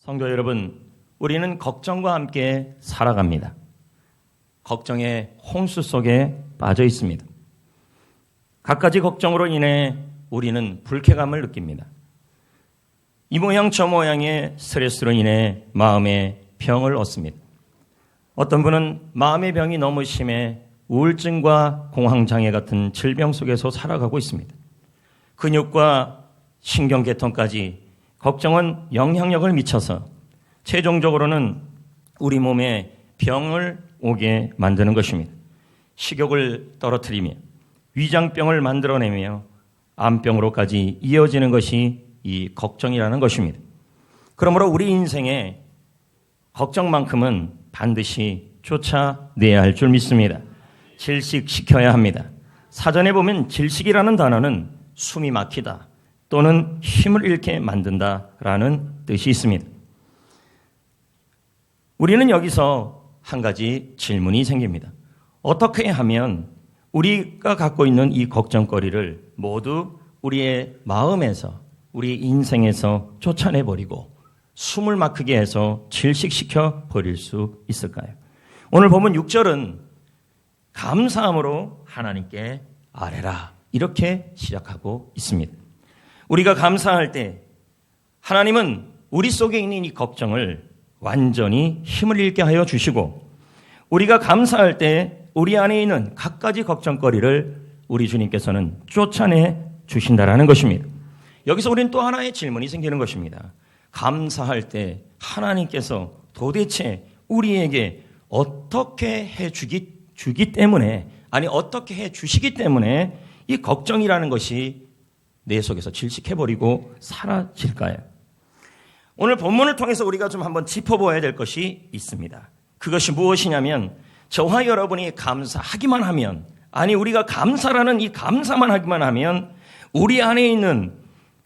성도 여러분, 우리는 걱정과 함께 살아갑니다. 걱정의 홍수 속에 빠져 있습니다. 갖가지 걱정으로 인해 우리는 불쾌감을 느낍니다. 이 모양 저 모양의 스트레스로 인해 마음의 병을 얻습니다. 어떤 분은 마음의 병이 너무 심해 우울증과 공황장애 같은 질병 속에서 살아가고 있습니다. 근육과 신경계통까지 걱정은 영향력을 미쳐서 최종적으로는 우리 몸에 병을 오게 만드는 것입니다. 식욕을 떨어뜨리며 위장병을 만들어내며 암병으로까지 이어지는 것이 이 걱정이라는 것입니다. 그러므로 우리 인생에 걱정만큼은 반드시 쫓아내야 할 줄 믿습니다. 질식시켜야 합니다. 사전에 보면 질식이라는 단어는 숨이 막히다 또는 힘을 잃게 만든다라는 뜻이 있습니다. 우리는 여기서 한 가지 질문이 생깁니다. 어떻게 하면 우리가 갖고 있는 이 걱정거리를 모두 우리의 마음에서, 우리 인생에서 쫓아내버리고 숨을 막히게 해서 질식시켜 버릴 수 있을까요? 오늘 보면 6절은 감사함으로 하나님께 아뢰라 이렇게 시작하고 있습니다. 우리가 감사할 때 하나님은 우리 속에 있는 이 걱정을 완전히 힘을 잃게 하여 주시고, 우리가 감사할 때 우리 안에 있는 갖가지 걱정거리를 우리 주님께서는 쫓아내 주신다라는 것입니다. 여기서 우리는 또 하나의 질문이 생기는 것입니다. 감사할 때 하나님께서 도대체 우리에게 어떻게 해 주기 때문에, 아니 어떻게 해 주시기 때문에 이 걱정이라는 것이 내 속에서 질식해버리고 사라질까요? 오늘 본문을 통해서 우리가 좀 한번 짚어보아야 될 것이 있습니다. 그것이 무엇이냐면, 저와 여러분이 감사하기만 하면, 아니 우리가 감사라는 이 감사만 하기만 하면 우리 안에 있는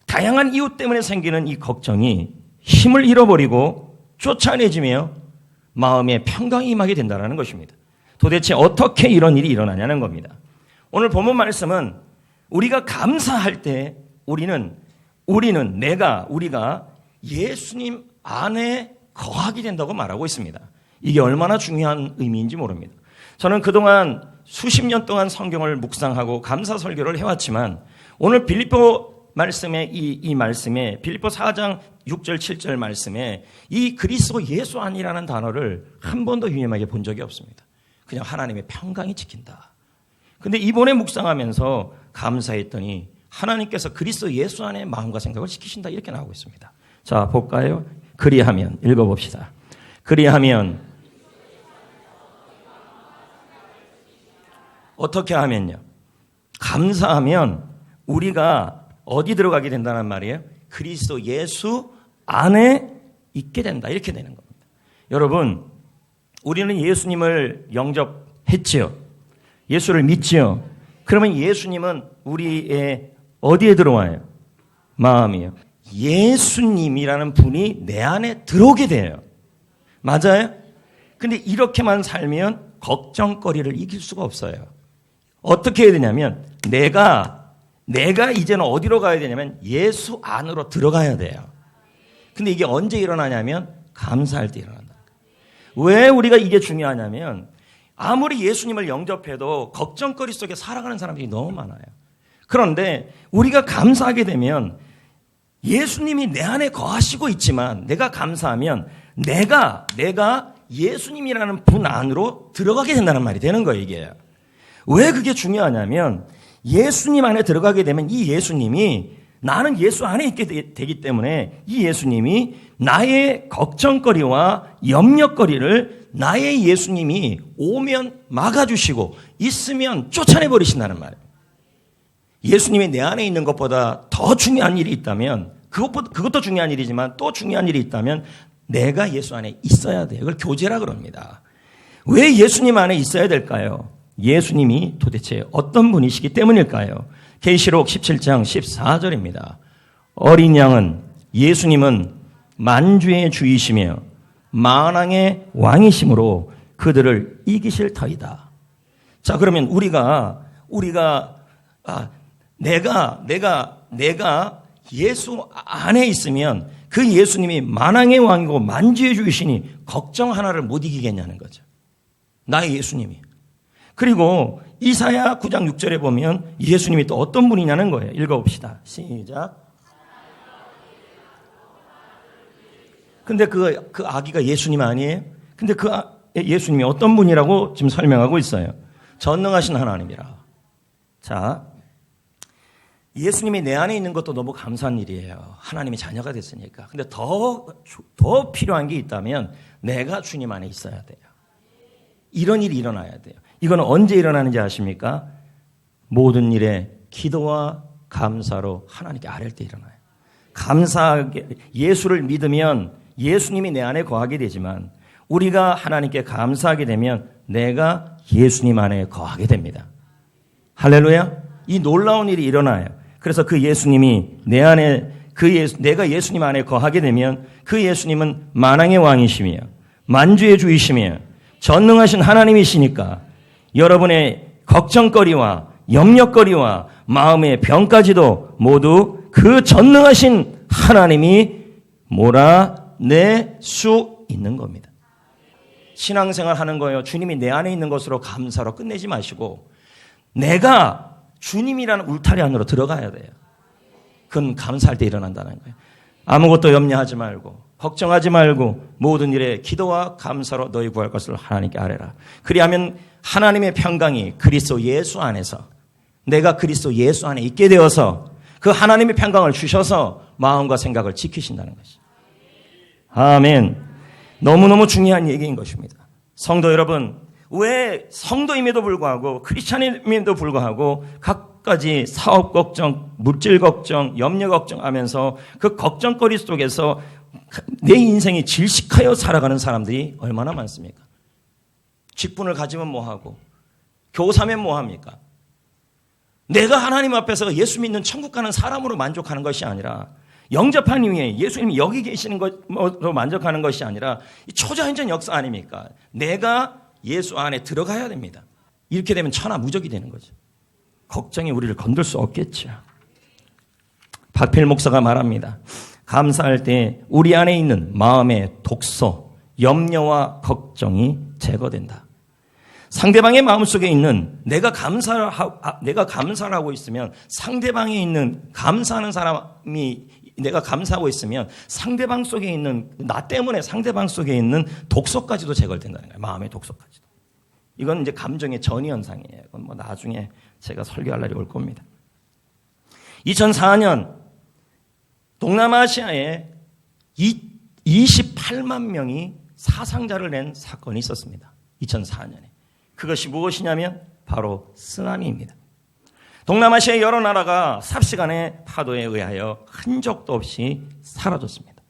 다양한 이유 때문에 생기는 이 걱정이 힘을 잃어버리고 쫓아내지며 마음에 평강이 임하게 된다는 것입니다. 도대체 어떻게 이런 일이 일어나냐는 겁니다. 오늘 본문 말씀은 우리가 감사할 때 우리가 예수님 안에 거하게 된다고 말하고 있습니다. 이게 얼마나 중요한 의미인지 모릅니다. 저는 그동안 수십 년 동안 성경을 묵상하고 감사 설교를 해왔지만 오늘 빌립보 말씀에 이 말씀에 빌립보 4장 6절 7절 말씀에 이 그리스도 예수 안이라는 단어를 한 번도 유념하게 본 적이 없습니다. 그냥 하나님의 평강이 지킨다. 근데 이번에 묵상하면서 감사했더니 하나님께서 그리스도 예수 안에 마음과 생각을 지키신다 이렇게 나오고 있습니다. 자, 볼까요? 그리하면 읽어봅시다. 그리하면 어떻게 하면요? 감사하면 우리가 어디 들어가게 된다는 말이에요? 그리스도 예수 안에 있게 된다. 이렇게 되는 겁니다. 여러분, 우리는 예수님을 영접했지요. 예수를 믿지요. 그러면 예수님은 우리의 어디에 들어와요? 마음이요. 예수님이라는 분이 내 안에 들어오게 돼요. 맞아요? 근데 이렇게만 살면 걱정거리를 이길 수가 없어요. 어떻게 해야 되냐면 내가 이제는 어디로 가야 되냐면 예수 안으로 들어가야 돼요. 근데 이게 언제 일어나냐면 감사할 때 일어난다. 왜 우리가 이게 중요하냐면 아무리 예수님을 영접해도 걱정거리 속에 살아가는 사람들이 너무 많아요. 그런데 우리가 감사하게 되면 예수님이 내 안에 거하시고 있지만 내가 감사하면 내가 예수님이라는 분 안으로 들어가게 된다는 말이 되는 거예요, 이게. 왜 그게 중요하냐면 예수님 안에 들어가게 되면 이 예수님이 나는 예수 안에 있게 되기 때문에 이 예수님이 나의 걱정거리와 염려거리를 나의 예수님이 오면 막아주시고 있으면 쫓아내버리신다는 말이에요. 예수님이 내 안에 있는 것보다 더 중요한 일이 있다면 그것도 중요한 일이지만 또 중요한 일이 있다면 내가 예수 안에 있어야 돼요. 그걸 교제라 그럽니다. 왜 예수님 안에 있어야 될까요? 예수님이 도대체 어떤 분이시기 때문일까요? 계시록 17장 14절입니다. 어린 양은 예수님은 만주의 주이시며 만왕의 왕이심으로 그들을 이기실 터이다. 자, 그러면 내가 예수 안에 있으면 그 예수님이 만왕의 왕이고 만주의 주이시니 걱정 하나를 못 이기겠냐는 거죠. 나의 예수님이. 그리고 이사야 9장 6절에 보면 예수님이 또 어떤 분이냐는 거예요. 읽어봅시다. 시작. 근데 그 아기가 예수님 아니에요? 근데 그 예수님이 어떤 분이라고 지금 설명하고 있어요. 전능하신 하나님이라. 자, 예수님이 내 안에 있는 것도 너무 감사한 일이에요. 하나님의 자녀가 됐으니까. 근데 더 필요한 게 있다면 내가 주님 안에 있어야 돼요. 이런 일이 일어나야 돼요. 이건 언제 일어나는지 아십니까? 모든 일에 기도와 감사로 하나님께 아뢰 때 일어나요. 감사하게 예수를 믿으면 예수님이 내 안에 거하게 되지만 우리가 하나님께 감사하게 되면 내가 예수님 안에 거하게 됩니다. 할렐루야. 이 놀라운 일이 일어나요. 그래서 그 예수님이 내 안에 내가 예수님 안에 거하게 되면 그 예수님은 만왕의 왕이시며 만주의 주이시며 전능하신 하나님이시니까 여러분의 걱정거리와 염려거리와 마음의 병까지도 모두 그 전능하신 하나님이 몰아낼 수 있는 겁니다. 신앙생활 하는 거예요. 주님이 내 안에 있는 것으로 감사로 끝내지 마시고 내가 주님이라는 울타리 안으로 들어가야 돼요. 그건 감사할 때 일어난다는 거예요. 아무것도 염려하지 말고 걱정하지 말고 모든 일에 기도와 감사로 너희 구할 것을 하나님께 아뢰라. 그리하면 하나님의 평강이 그리스도 예수 안에서 내가 그리스도 예수 안에 있게 되어서 그 하나님의 평강을 주셔서 마음과 생각을 지키신다는 것이죠. 아멘. 너무너무 중요한 얘기인 것입니다. 성도 여러분, 왜 성도임에도 불구하고 크리스찬임에도 불구하고 각가지 사업 걱정, 물질 걱정, 염려 걱정하면서 그 걱정거리 속에서 내 인생이 질식하여 살아가는 사람들이 얼마나 많습니까? 직분을 가지면 뭐하고 교사면 뭐합니까? 내가 하나님 앞에서 예수 믿는 천국 가는 사람으로 만족하는 것이 아니라 영접한 이후에 예수님이 여기 계시는 것으로 만족하는 것이 아니라 초자연전 역사 아닙니까? 내가 예수 안에 들어가야 됩니다. 이렇게 되면 천하무적이 되는 거죠. 걱정이 우리를 건들 수 없겠죠. 박필 목사가 말합니다. 감사할 때 우리 안에 있는 마음의 독소, 염려와 걱정이 제거된다. 상대방의 마음속에 있는 내가 감사를 하고 있으면 상대방에 있는 감사하는 사람이 내가 감사하고 있으면 상대방 속에 있는 나 때문에 상대방 속에 있는 독소까지도 제거된다는 거예요. 마음의 독소까지도. 이건 이제 감정의 전이현상이에요. 이건 뭐 나중에 제가 설교할 날이 올 겁니다. 2004년 동남아시아에 28만 명이 사상자를 낸 사건이 있었습니다. 2004년에. 그것이 무엇이냐면 바로 쓰나미입니다. 동남아시아의 여러 나라가 삽시간의 파도에 의하여 흔적도 없이 사라졌습니다.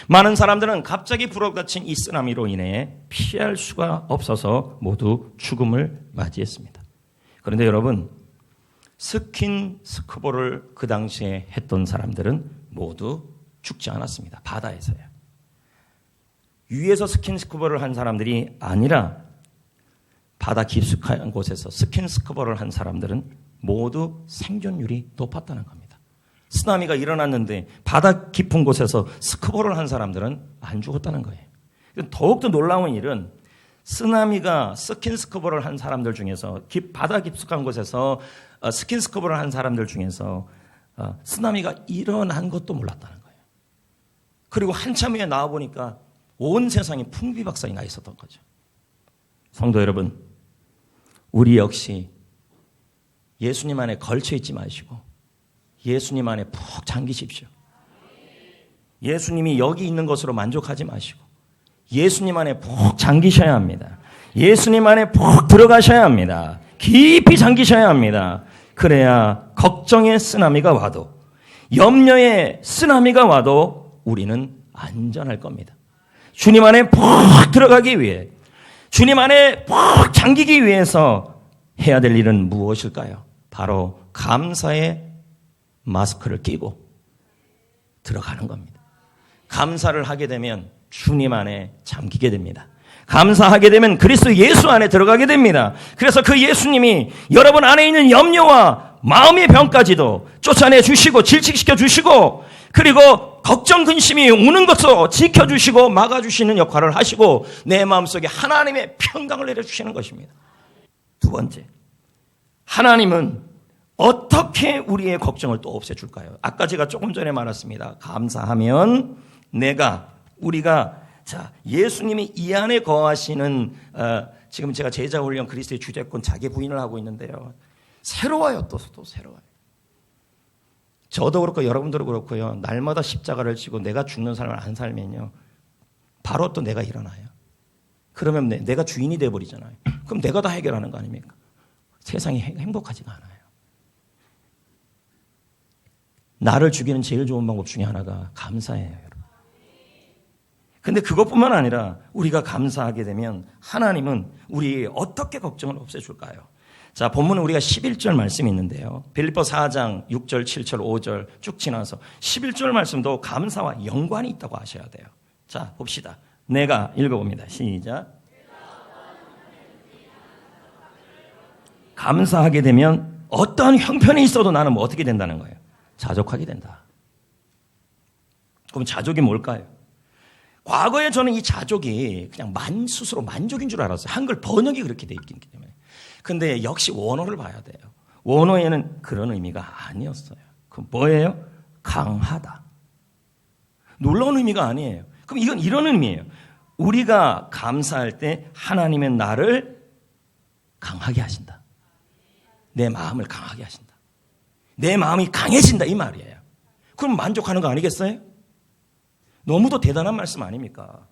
많은 사람들은 갑자기 불어닥친 이 쓰나미로 인해 피할 수가 없어서 모두 죽음을 맞이했습니다. 그런데 여러분, 스킨 스쿠버를 그 당시에 했던 사람들은 모두 죽지 않았습니다. 바다에서요. 위에서 스킨 스쿠버를 한 사람들이 아니라 바다 깊숙한 곳에서 스킨 스쿠버를 한 사람들은 모두 생존율이 높았다는 겁니다. 쓰나미가 일어났는데 바다 깊은 곳에서 스쿠버를 한 사람들은 안 죽었다는 거예요. 더욱더 놀라운 일은 쓰나미가 스킨 스쿠버를 한 사람들 중에서 바다 깊숙한 곳에서 스킨 스쿠버를 한 사람들 중에서 쓰나미가 일어난 것도 몰랐다는 거예요. 그리고 한참 후에 나와보니까 온 세상이 풍비박산이 나 있었던 거죠. 성도 여러분, 우리 역시 예수님 안에 걸쳐 있지 마시고 예수님 안에 푹 잠기십시오. 예수님이 여기 있는 것으로 만족하지 마시고 예수님 안에 푹 잠기셔야 합니다. 예수님 안에 푹 들어가셔야 합니다. 깊이 잠기셔야 합니다. 그래야 걱정의 쓰나미가 와도 염려의 쓰나미가 와도 우리는 안전할 겁니다. 주님 안에 푹 들어가기 위해 주님 안에 푹 잠기기 위해서 해야 될 일은 무엇일까요? 바로 감사의 마스크를 끼고 들어가는 겁니다. 감사를 하게 되면 주님 안에 잠기게 됩니다. 감사하게 되면 그리스도 예수 안에 들어가게 됩니다. 그래서 그 예수님이 여러분 안에 있는 염려와 마음의 병까지도 쫓아내 주시고 질식시켜 주시고 그리고 걱정 근심이 오는 것을 지켜주시고 막아주시는 역할을 하시고 내 마음속에 하나님의 평강을 내려주시는 것입니다. 두 번째, 하나님은 어떻게 우리의 걱정을 또 없애줄까요? 아까 제가 조금 전에 말했습니다. 감사하면 우리가 예수님이 이 안에 거하시는 지금 제가 제자 훈련 그리스도의 주재권 자기 부인을 하고 있는데요. 새로워요. 또 새로워요. 저도 그렇고 여러분들도 그렇고요. 날마다 십자가를 지고 내가 죽는 삶을 안 살면요. 바로 또 내가 일어나요. 그러면 내가 주인이 돼버리잖아요. 그럼 내가 다 해결하는 거 아닙니까? 세상이 행복하지가 않아요. 나를 죽이는 제일 좋은 방법 중에 하나가 감사예요, 여러분. 근데 그것뿐만 아니라 우리가 감사하게 되면 하나님은 우리 어떻게 걱정을 없애줄까요? 자, 본문은 우리가 11절 말씀이 있는데요. 빌립보 4장 6절, 7절, 5절 쭉 지나서 11절 말씀도 감사와 연관이 있다고 하셔야 돼요. 자, 봅시다. 내가 읽어봅니다. 시작. 감사하게 되면 어떠한 형편이 있어도 나는 뭐 어떻게 된다는 거예요? 자족하게 된다. 그럼 자족이 뭘까요? 과거에 저는 이 자족이 그냥 스스로 만족인 줄 알았어요. 한글 번역이 그렇게 돼 있기 때문에. 근데 역시 원어를 봐야 돼요. 원어에는 그런 의미가 아니었어요. 그럼 뭐예요? 강하다. 놀라운 의미가 아니에요. 그럼 이건 이런 의미예요. 우리가 감사할 때 하나님은 나를 강하게 하신다. 내 마음을 강하게 하신다. 내 마음이 강해진다 이 말이에요. 그럼 만족하는 거 아니겠어요? 너무도 대단한 말씀 아닙니까?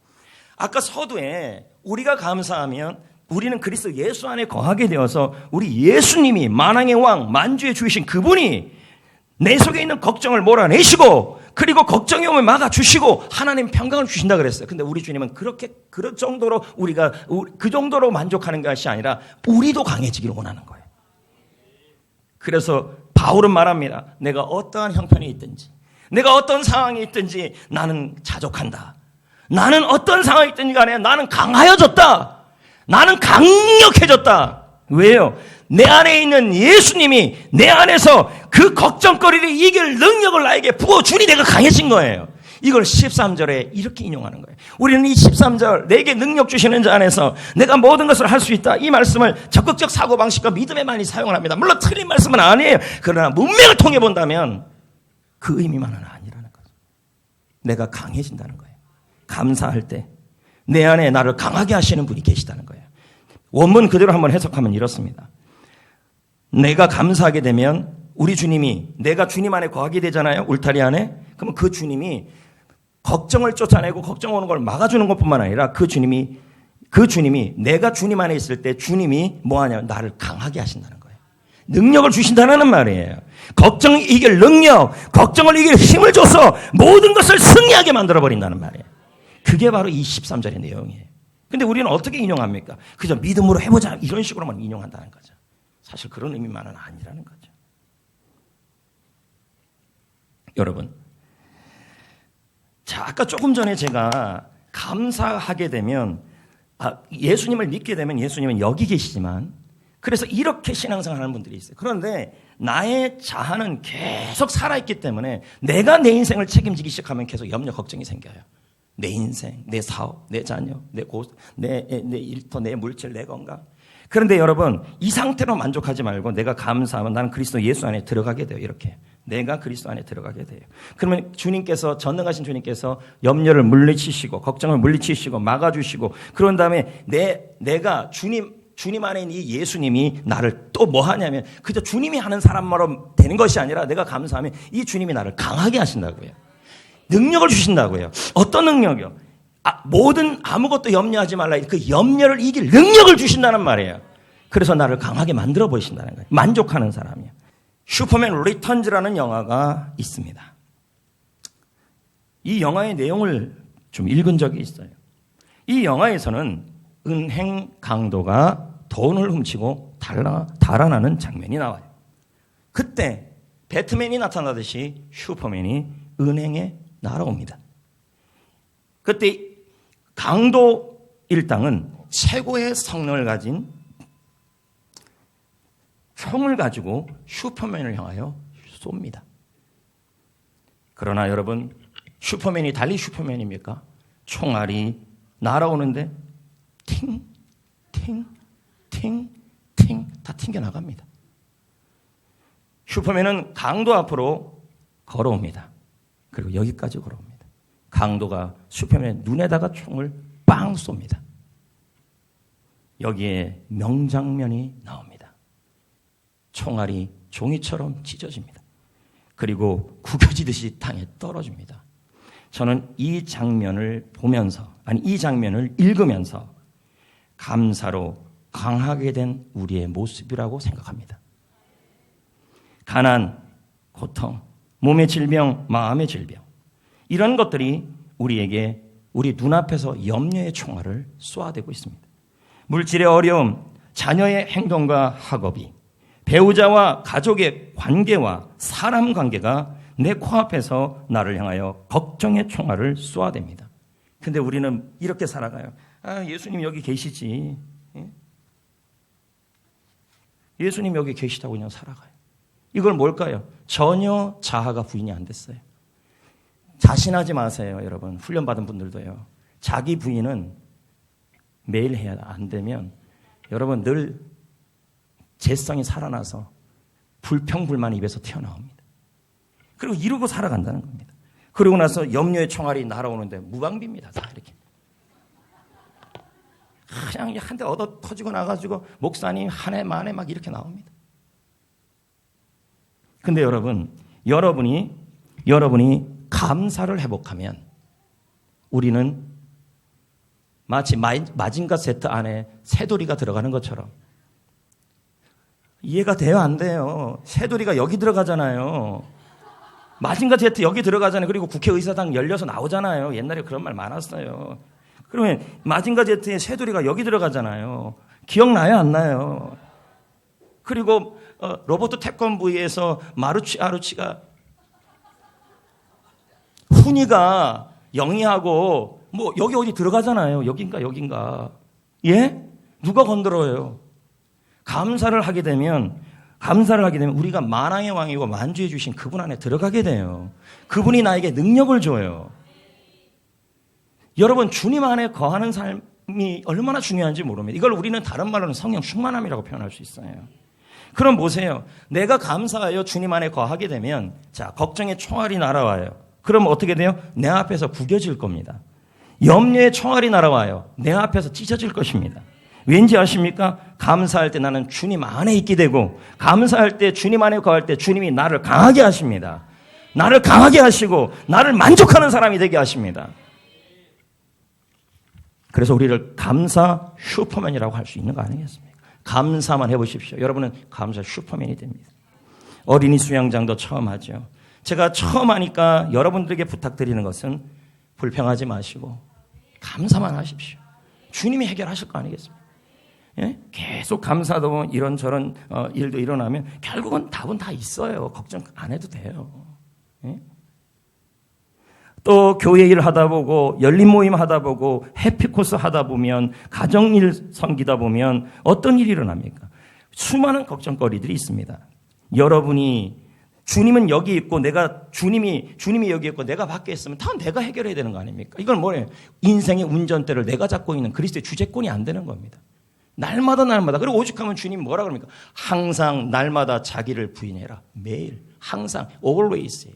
아까 서두에 우리가 감사하면 우리는 그리스도 예수 안에 거하게 되어서 우리 예수님이 만왕의 왕 만주의 주이신 그분이 내 속에 있는 걱정을 몰아내시고 그리고 걱정이 오면 막아주시고 하나님 평강을 주신다 그랬어요. 근데 우리 주님은 그런 정도로 우리가 그 정도로 만족하는 것이 아니라 우리도 강해지기를 원하는 거예요. 그래서 바울은 말합니다. 내가 어떠한 형편이 있든지 내가 어떤 상황이 있든지 나는 자족한다. 나는 어떤 상황이 있든지 간에 나는 강하여졌다. 나는 강력해졌다. 왜요? 내 안에 있는 예수님이 내 안에서 그 걱정거리를 이길 능력을 나에게 부어주니 내가 강해진 거예요. 이걸 13절에 이렇게 인용하는 거예요. 우리는 이 13절 내게 능력 주시는 자 안에서 내가 모든 것을 할 수 있다. 이 말씀을 적극적 사고방식과 믿음에 많이 사용을 합니다. 물론 틀린 말씀은 아니에요. 그러나 문맥을 통해 본다면 그 의미만은 아니라는 거죠. 내가 강해진다는 거예요. 감사할 때 내 안에 나를 강하게 하시는 분이 계시다는 거예요. 원문 그대로 한번 해석하면 이렇습니다. 내가 감사하게 되면 우리 주님이 내가 주님 안에 거하게 되잖아요. 울타리 안에. 그러면 그 주님이 걱정을 쫓아내고 걱정 오는 걸 막아주는 것뿐만 아니라 그 주님이 내가 주님 안에 있을 때 주님이 뭐하냐 나를 강하게 하신다는 거예요. 능력을 주신다는 말이에요. 걱정을 이길 능력, 걱정을 이길 힘을 줘서 모든 것을 승리하게 만들어버린다는 말이에요. 그게 바로 이 13절의 내용이에요. 근데 우리는 어떻게 인용합니까? 그저 믿음으로 해보자 이런 식으로만 인용한다는 거죠. 사실 그런 의미만은 아니라는 거죠. 여러분, 자, 아까 조금 전에 제가 감사하게 되면 예수님을 믿게 되면 예수님은 여기 계시지만 그래서 이렇게 신앙생활 하는 분들이 있어요. 그런데 나의 자아는 계속 살아있기 때문에 내가 내 인생을 책임지기 시작하면 계속 염려, 걱정이 생겨요. 내 인생, 내 사업, 내 자녀, 내 일터, 내 물질, 내 건강. 그런데 여러분, 이 상태로 만족하지 말고 내가 감사하면 나는 그리스도 예수 안에 들어가게 돼요. 이렇게. 내가 그리스도 안에 들어가게 돼요. 그러면 주님께서, 전능하신 주님께서 염려를 물리치시고, 걱정을 물리치시고, 막아주시고, 그런 다음에 내가 주님 안에 있는 이 예수님이 나를 또 뭐 하냐면, 그저 주님이 하는 사람으로 되는 것이 아니라 내가 감사하면 이 주님이 나를 강하게 하신다고요. 능력을 주신다고요. 어떤 능력이요? 아무것도 염려하지 말라. 그 염려를 이길 능력을 주신다는 말이에요. 그래서 나를 강하게 만들어 보이신다는 거예요. 만족하는 사람이요. 슈퍼맨 리턴즈라는 영화가 있습니다. 이 영화의 내용을 좀 읽은 적이 있어요. 이 영화에서는 은행 강도가 돈을 훔치고 달아나는 장면이 나와요. 그때 배트맨이 나타나듯이 슈퍼맨이 은행에 날아옵니다. 그때 강도 일당은 최고의 성능을 가진 총을 가지고 슈퍼맨을 향하여 쏩니다. 그러나 여러분, 슈퍼맨이 달리 슈퍼맨입니까? 총알이 날아오는데 팅, 팅, 팅, 팅 다 튕겨나갑니다. 슈퍼맨은 강도 앞으로 걸어옵니다. 그리고 여기까지 걸어옵니다. 강도가 슈퍼맨의 눈에다가 총을 빵 쏩니다. 여기에 명장면이 나옵니다. 총알이 종이처럼 찢어집니다. 그리고 구겨지듯이 땅에 떨어집니다. 저는 이 장면을 보면서, 이 장면을 읽으면서 감사로 강하게 된 우리의 모습이라고 생각합니다. 가난, 고통, 몸의 질병, 마음의 질병, 이런 것들이 우리에게 우리 눈앞에서 염려의 총알을 쏘아대고 있습니다. 물질의 어려움, 자녀의 행동과 학업이, 배우자와 가족의 관계와 사람 관계가 내 코앞에서 나를 향하여 걱정의 총알을 쏘아댑니다. 근데 우리는 이렇게 살아가요. 예수님 여기 계시지. 예수님 여기 계시다고 그냥 살아가요. 이걸 뭘까요? 전혀 자아가 부인이 안 됐어요. 자신하지 마세요, 여러분. 훈련받은 분들도요. 자기 부인은 매일 해야 안 되면 여러분 늘 재성이 살아나서 불평불만이 입에서 튀어나옵니다. 그리고 이러고 살아간다는 겁니다. 그러고 나서 염려의 총알이 날아오는데 무방비입니다. 다 이렇게. 그냥 한 대 얻어 터지고 나가지고 목사님 한 해 만에 막 이렇게 나옵니다. 근데 여러분이 감사를 회복하면 우리는 마치 마징가 세트 안에 새돌이가 들어가는 것처럼 이해가 돼요? 안 돼요? 새돌이가 여기 들어가잖아요. 마징가 제트 여기 들어가잖아요. 그리고 국회의사당 열려서 나오잖아요. 옛날에 그런 말 많았어요. 그러면 마징가 제트의 새돌이가 여기 들어가잖아요. 기억나요? 안 나요? 그리고 로버트 태권브이에서 마루치 아루치가 훈이가 영희하고 뭐 여기 어디 들어가잖아요. 여긴가. 예? 누가 건드려요? 감사를 하게 되면 우리가 만왕의 왕이고 만주해 주신 그분 안에 들어가게 돼요. 그분이 나에게 능력을 줘요. 여러분, 주님 안에 거하는 삶이 얼마나 중요한지 모릅니다. 이걸 우리는 다른 말로는 성령 충만함이라고 표현할 수 있어요. 그럼 보세요. 내가 감사하여 주님 안에 거하게 되면 걱정의 총알이 날아와요. 그럼 어떻게 돼요? 내 앞에서 구겨질 겁니다. 염려의 총알이 날아와요. 내 앞에서 찢어질 것입니다. 왠지 아십니까? 감사할 때 나는 주님 안에 있게 되고, 감사할 때 주님 안에 거할 때 주님이 나를 강하게 하십니다. 나를 강하게 하시고 나를 만족하는 사람이 되게 하십니다. 그래서 우리를 감사 슈퍼맨이라고 할 수 있는 거 아니겠습니까? 감사만 해보십시오. 여러분은 감사 슈퍼맨이 됩니다. 어린이 수양장도 처음 하죠. 제가 처음 하니까 여러분들에게 부탁드리는 것은 불평하지 마시고 감사만 하십시오. 주님이 해결하실 거 아니겠습니까? 예? 계속 감사도 이런저런 일도 일어나면 결국은 답은 다 있어요. 걱정 안 해도 돼요. 예? 또 교회 일 하다 보고 열린 모임 하다 보고 해피코스 하다 보면 가정일 섬기다 보면 어떤 일이 일어납니까? 수많은 걱정거리들이 있습니다. 여러분이 주님은 여기 있고 주님이 여기 있고 내가 밖에 있으면 다 내가 해결해야 되는 거 아닙니까? 이건 뭐예요? 인생의 운전대를 내가 잡고 있는 그리스도의 주재권이 안 되는 겁니다. 날마다. 그리고 오죽하면 주님 뭐라 그럽니까? 항상 날마다 자기를 부인해라. 매일. 항상. always예요.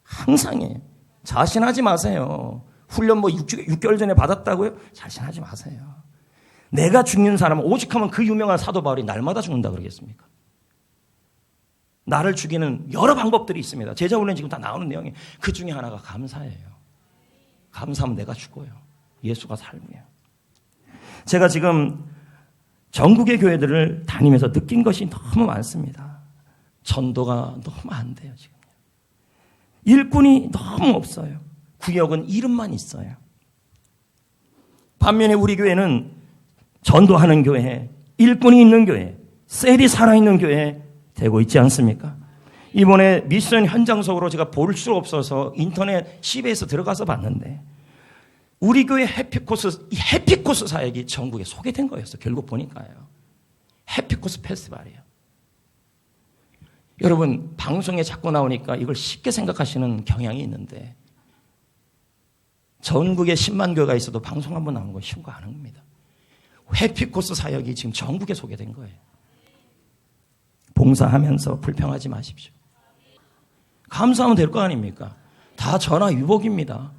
항상이에요. 자신하지 마세요. 훈련 6개월 전에 받았다고요? 자신하지 마세요. 내가 죽는 사람은 오죽하면 그 유명한 사도 바울이 날마다 죽는다 그러겠습니까? 나를 죽이는 여러 방법들이 있습니다. 제자훈련 지금 다 나오는 내용이 그 중에 하나가 감사예요. 감사하면 내가 죽어요. 예수가 살고요. 제가 지금 전국의 교회들을 다니면서 느낀 것이 너무 많습니다. 전도가 너무 안 돼요, 지금. 일꾼이 너무 없어요. 구역은 이름만 있어요. 반면에 우리 교회는 전도하는 교회, 일꾼이 있는 교회, 셀이 살아있는 교회 되고 있지 않습니까? 이번에 미션 현장 속으로 제가 볼 수 없어서 인터넷 CB에서 들어가서 봤는데 우리 교회 해피코스 사역이 전국에 소개된 거였어요. 결국 보니까요. 해피코스 페스티벌이에요. 여러분, 방송에 자꾸 나오니까 이걸 쉽게 생각하시는 경향이 있는데 전국에 10만 교회가 있어도 방송 한번 나오는 건 쉬운 거 아는 겁니다. 해피코스 사역이 지금 전국에 소개된 거예요. 봉사하면서 불평하지 마십시오. 감사하면 될 거 아닙니까? 다 전화위복입니다.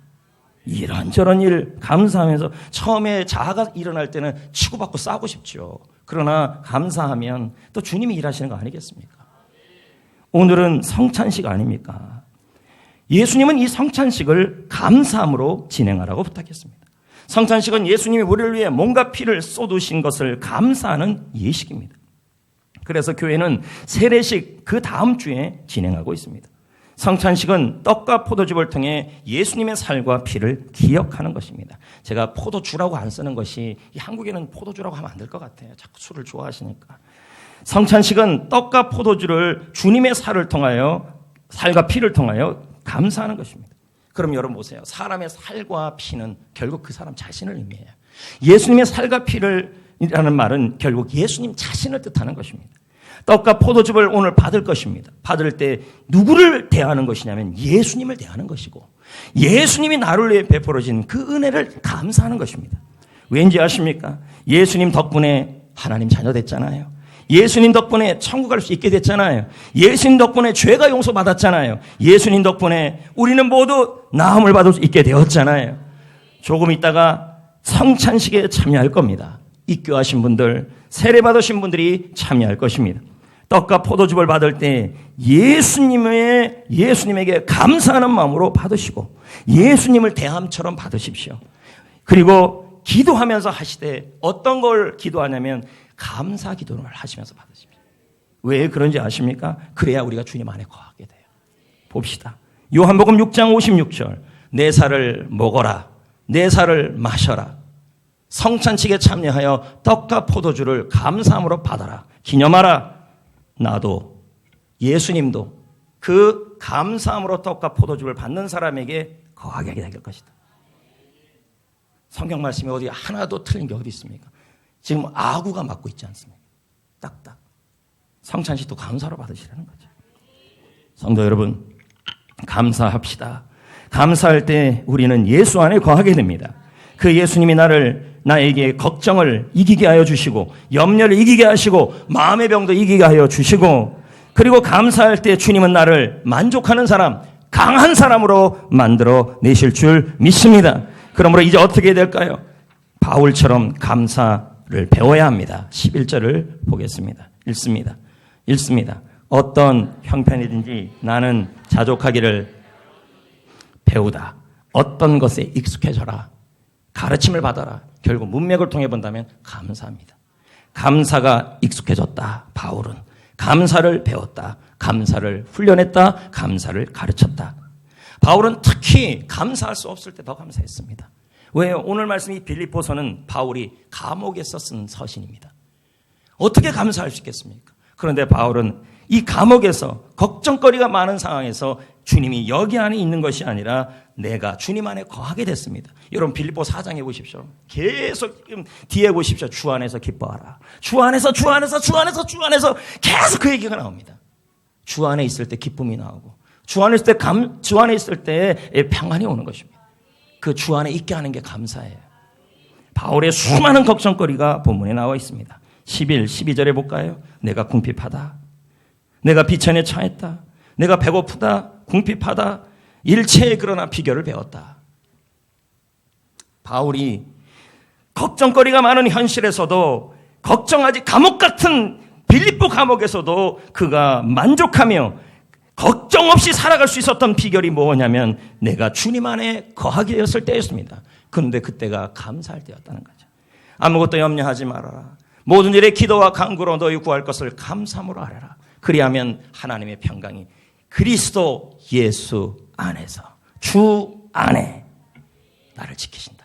이런저런 일 감사하면서 처음에 자아가 일어날 때는 치고받고 싸우고 싶죠. 그러나 감사하면 또 주님이 일하시는 거 아니겠습니까? 오늘은 성찬식 아닙니까? 예수님은 이 성찬식을 감사함으로 진행하라고 부탁했습니다. 성찬식은 예수님이 우리를 위해 몸과 피를 쏟으신 것을 감사하는 예식입니다. 그래서 교회는 세례식 그 다음 주에 진행하고 있습니다. 성찬식은 떡과 포도즙을 통해 예수님의 살과 피를 기억하는 것입니다. 제가 포도주라고 안 쓰는 것이 한국에는 포도주라고 하면 안 될 것 같아요. 자꾸 술을 좋아하시니까. 성찬식은 떡과 포도주를 주님의 살을 통하여 살과 피를 통하여 감사하는 것입니다. 그럼 여러분 보세요. 사람의 살과 피는 결국 그 사람 자신을 의미해요. 예수님의 살과 피를이라는 말은 결국 예수님 자신을 뜻하는 것입니다. 떡과 포도즙을 오늘 받을 것입니다. 받을 때 누구를 대하는 것이냐면 예수님을 대하는 것이고 예수님이 나를 위해 베풀어진 그 은혜를 감사하는 것입니다. 왠지 아십니까? 예수님 덕분에 하나님 자녀 됐잖아요. 예수님 덕분에 천국 갈 수 있게 됐잖아요. 예수님 덕분에 죄가 용서받았잖아요. 예수님 덕분에 우리는 모두 나음을 받을 수 있게 되었잖아요. 조금 있다가 성찬식에 참여할 겁니다. 입교하신 분들, 세례 받으신 분들이 참여할 것입니다. 떡과 포도즙을 받을 때 예수님에게 감사하는 마음으로 받으시고 예수님을 대함처럼 받으십시오. 그리고 기도하면서 하시되 어떤 걸 기도하냐면 감사 기도를 하시면서 받으십시오. 왜 그런지 아십니까? 그래야 우리가 주님 안에 거하게 돼요. 봅시다. 요한복음 6장 56절 내 살을 먹어라 내 살을 마셔라 성찬식에 참여하여 떡과 포도주를 감사함으로 받아라 기념하라. 나도 예수님도 그 감사함으로 떡과 포도주를 받는 사람에게 거하게 될 것이다. 성경 말씀이 어디 하나도 틀린 게 어디 있습니까? 지금 아구가 맞고 있지 않습니까? 딱딱. 성찬식도 감사로 받으시라는 거죠. 성도 여러분, 감사합시다. 감사할 때 우리는 예수 안에 거하게 됩니다. 그 예수님이 나에게 걱정을 이기게 하여 주시고 염려를 이기게 하시고 마음의 병도 이기게 하여 주시고 그리고 감사할 때 주님은 나를 만족하는 사람, 강한 사람으로 만들어 내실 줄 믿습니다. 그러므로 이제 어떻게 해야 될까요? 바울처럼 감사를 배워야 합니다. 11절을 보겠습니다. 읽습니다. 어떤 형편이든지 나는 자족하기를 배우다. 어떤 것에 익숙해져라. 가르침을 받아라. 결국 문맥을 통해 본다면 감사합니다. 감사가 익숙해졌다. 바울은 감사를 배웠다. 감사를 훈련했다. 감사를 가르쳤다. 바울은 특히 감사할 수 없을 때 더 감사했습니다. 왜요? 오늘 말씀 이 빌립보서는 바울이 감옥에서 쓴 서신입니다. 어떻게 감사할 수 있겠습니까? 그런데 바울은 이 감옥에서 걱정거리가 많은 상황에서 주님이 여기 안에 있는 것이 아니라 내가 주님 안에 거하게 됐습니다. 여러분 빌립보 4장에 보십시오. 계속 뒤에 보십시오. 주 안에서 기뻐하라. 주 안에서 계속 그 얘기가 나옵니다. 주 안에 있을 때 기쁨이 나오고 주 안에 있을 때 평안이 오는 것입니다. 그 주 안에 있게 하는 게 감사예요. 바울의 수많은 걱정거리가 본문에 나와 있습니다. 12절에 볼까요? 내가 궁핍하다. 내가 비천에 처했다. 내가 배고프다. 궁핍하다. 일체의 그러나 비결을 배웠다. 바울이 걱정거리가 많은 현실에서도 걱정하지 감옥 같은 빌립보 감옥에서도 그가 만족하며 걱정 없이 살아갈 수 있었던 비결이 뭐냐면 내가 주님 안에 거하게 되었을 때였습니다. 그런데 그때가 감사할 때였다는 거죠. 아무것도 염려하지 말아라. 모든 일에 기도와 간구로 너희 구할 것을 감사함으로 하라. 그리하면 하나님의 평강이 그리스도 예수 안에서 주 안에 나를 지키신다.